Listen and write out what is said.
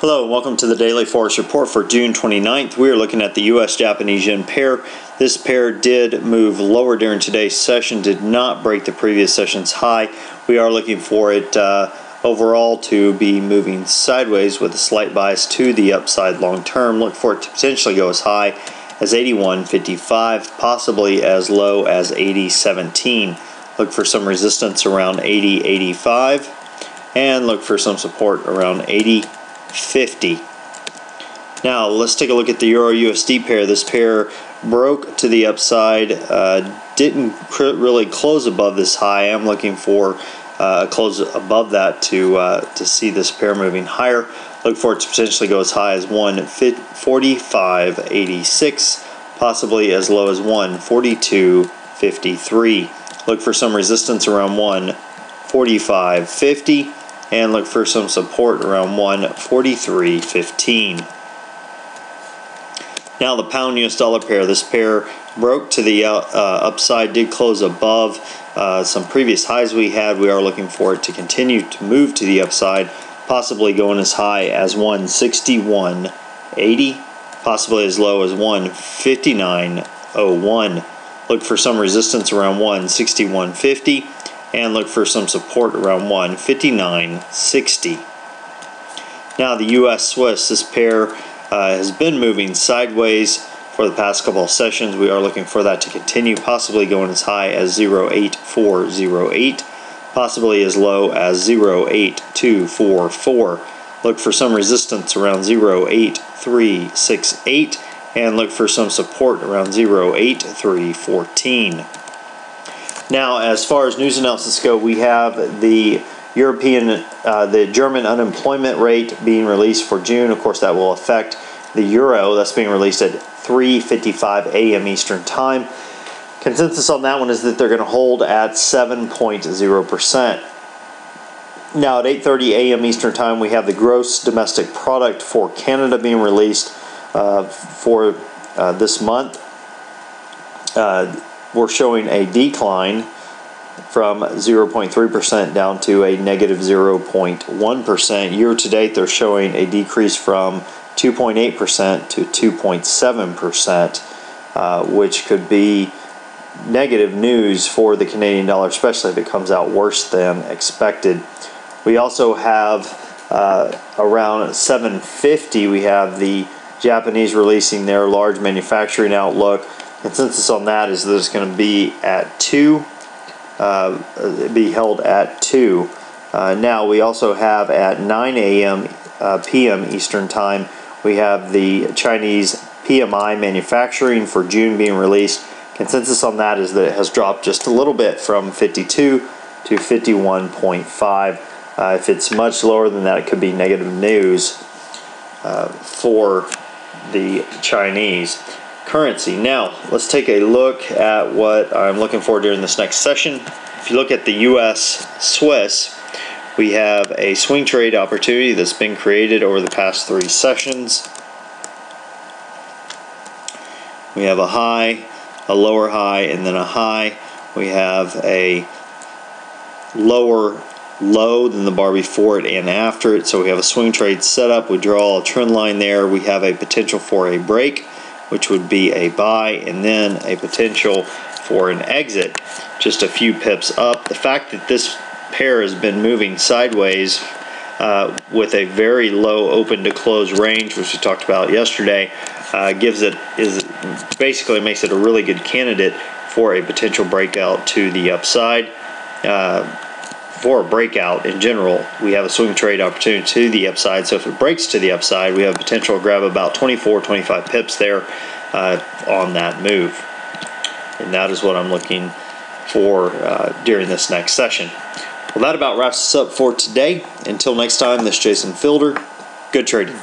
Hello and welcome to the Daily Forex Report for June 29th. We are looking at the US-Japanese yen pair. This pair did move lower during today's session, did not break the previous session's high. We are looking for it overall to be moving sideways with a slight bias to the upside long term. Look for it to potentially go as high as 81.55, possibly as low as 80.17. Look for some resistance around 80.85 and look for some support around 80.50. Now let's take a look at the Euro USD pair. This pair broke to the upside, didn't really close above this high. I'm looking for a close above that to see this pair moving higher. Look for it to potentially go as high as 145.86, possibly as low as 142.53. Look for some resistance around 145.50 and look for some support around 143.15. Now the pound US dollar pair. This pair broke to the upside, did close above some previous highs we had. We are looking for it to continue to move to the upside, possibly going as high as 161.80, possibly as low as 159.01. Look for some resistance around 161.50 and look for some support around 159.60. Now the US Swiss, this pair has been moving sideways for the past couple of sessions. We are looking for that to continue, possibly going as high as 0.8408, possibly as low as 0.8244. Look for some resistance around 0.8368 and look for some support around 0.8314. Now, as far as news analysis go, we have the the German unemployment rate being released for June. Of course, that will affect the euro. That's being released at 3:55 a.m. Eastern Time. Consensus on that one is that they're going to hold at 7.0%. Now, at 8:30 a.m. Eastern Time, we have the gross domestic product for Canada being released for this month. We're showing a decline from 0.3% down to a negative 0.1%. Year to date, they're showing a decrease from 2.8% to 2.7%, which could be negative news for the Canadian dollar, especially if it comes out worse than expected. We also have around 7:50, we have the Japanese releasing their large manufacturing outlook. Consensus on that is that it's going to be at 2. Be held at 2. Now we also have at 9 a.m. p.m. Eastern Time, we have the Chinese PMI manufacturing for June being released. Consensus on that is that it has dropped just a little bit from 52 to 51.5. If it's much lower than that, it could be negative news for the Chinese currency. Now, let's take a look at what I'm looking for during this next session. If you look at the US Swiss, we have a swing trade opportunity that's been created over the past 3 sessions. We have a high, a lower high, and then a high. We have a lower low than the bar before it and after it. So we have a swing trade set up. We draw a trend line there. We have a potential for a break, which would be a buy, and then a potential for an exit just a few pips up. The fact that this pair has been moving sideways with a very low open to close range, which we talked about yesterday, basically makes it a really good candidate for a potential breakout to the upside. For a breakout in general, we have a swing trade opportunity to the upside. So if it breaks to the upside, we have potential to grab about 24-25 pips there on that move. And that is what I'm looking for during this next session. Well, that about wraps us up for today. Until next time, this is Jason Fielder. Good trading.